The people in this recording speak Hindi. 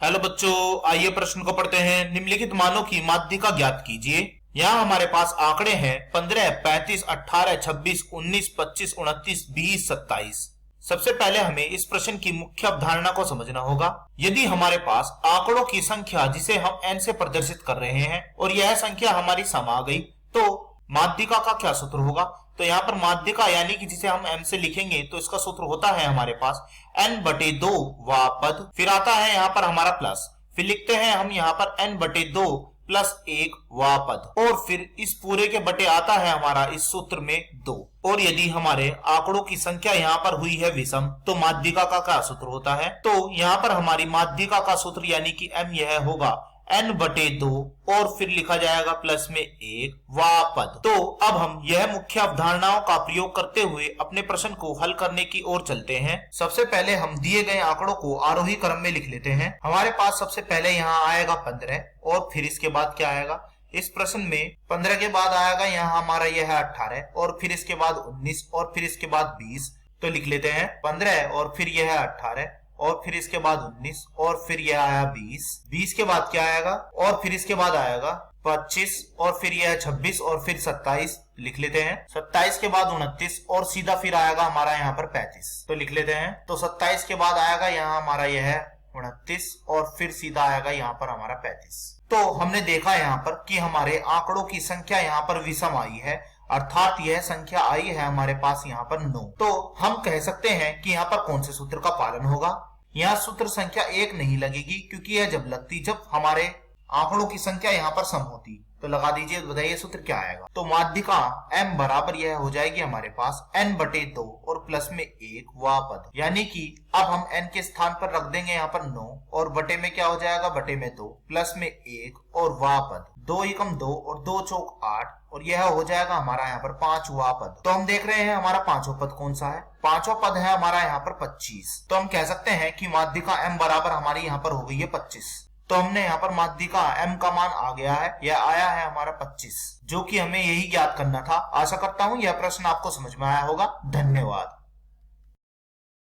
हेलो बच्चों, आइए प्रश्न को पढ़ते हैं। निम्नलिखित मानों की माध्यिका ज्ञात कीजिए। यहाँ हमारे पास आंकड़े हैं 15, 35, 18, 26, 19, 25, 29, 20, 27। सबसे पहले हमें इस प्रश्न की मुख्य अवधारणा को समझना होगा। यदि हमारे पास आंकड़ों की संख्या जिसे हम n से प्रदर्शित कर रहे हैं और यह संख्या हमारी सम आ गई, तो माध्यिका का क्या सूत्र होगा? तो यहाँ पर माध्यिका यानी कि जिसे हम m से लिखेंगे तो इसका सूत्र होता है हमारे पास n/2 वा पद, फिर आता है यहाँ पर हमारा प्लस, फिर लिखते हैं हम यहाँ पर n/2 प्लस 1 वा पद, और फिर इस पूरे के बटे आता है हमारा इस सूत्र में 2। और यदि हमारे आंकड़ों की संख्या यहाँ पर हुई है विषम, तो माध्यिका का क्या सूत्र होता है? तो यहाँ पर हमारी माध्यिका का सूत्र यानी कि m यह होगा n/2 और फिर लिखा जाएगा प्लस में 1 वा पद। तो अब हम यह मुख्य अवधारणाओं का प्रयोग करते हुए अपने प्रश्न को हल करने की ओर चलते हैं। सबसे पहले हम दिए गए आंकड़ों को आरोही क्रम में लिख लेते हैं। हमारे पास सबसे पहले यहाँ आएगा 15 और फिर इसके बाद क्या आएगा? इस प्रश्न में 15 के बाद आएगा यहाँ हमारा यह 18 और फिर इसके बाद 19 और फिर इसके बाद 20। तो लिख लेते हैं 15 और फिर यह 18 और फिर इसके बाद 19 और फिर यह आया 20 के बाद क्या आएगा? और फिर इसके बाद आएगा 25 और फिर यह 26 और फिर 27। लिख लेते हैं 27 के बाद 29 और सीधा फिर आएगा हमारा यहाँ पर 35। तो लिख लेते हैं, तो 27 के बाद आएगा यहाँ हमारा यह 29 और फिर सीधा आएगा यहाँ पर हमारा 35। तो हमने देखा यहाँ पर कि हमारे आंकड़ों की संख्या यहाँ पर विषम आई है, अर्थात यह संख्या आई है हमारे पास यहाँ पर 9। तो हम कह सकते हैं कि यहाँ पर कौन से सूत्र का पालन होगा? यहाँ सूत्र संख्या 1 नहीं लगेगी, क्योंकि यह जब लगती जब हमारे आंकड़ों की संख्या यहाँ पर सम होती। तो लगा दीजिए, बताइए सूत्र क्या आएगा? तो माध्यिका m बराबर यह हो जाएगी हमारे पास n/2 और प्लस में 1 वा पद, यानी कि अब हम n के स्थान पर रख देंगे यहाँ पर 9 और बटे में क्या हो जाएगा? बटे में 2 प्लस में 1 और वा पद, 2 एकम 2 और 2 चौक 8 और यह हो जाएगा हमारा यहाँ पर 5 वा पद। तो हम देख रहे हैं हमारा पांचवा पद कौन सा है? पांचवा पद है हमारा यहाँ पर 25। तो हम कह सकते हैं कि माध्यिका m बराबर हमारी यहाँ पर हो गई है 25। तो हमने यहाँ पर माध्यिका m का मान आ गया है, यह आया है हमारा 25, जो कि हमें यही ज्ञात करना था। आशा करता हूँ यह प्रश्न आपको समझ में आया होगा। धन्यवाद।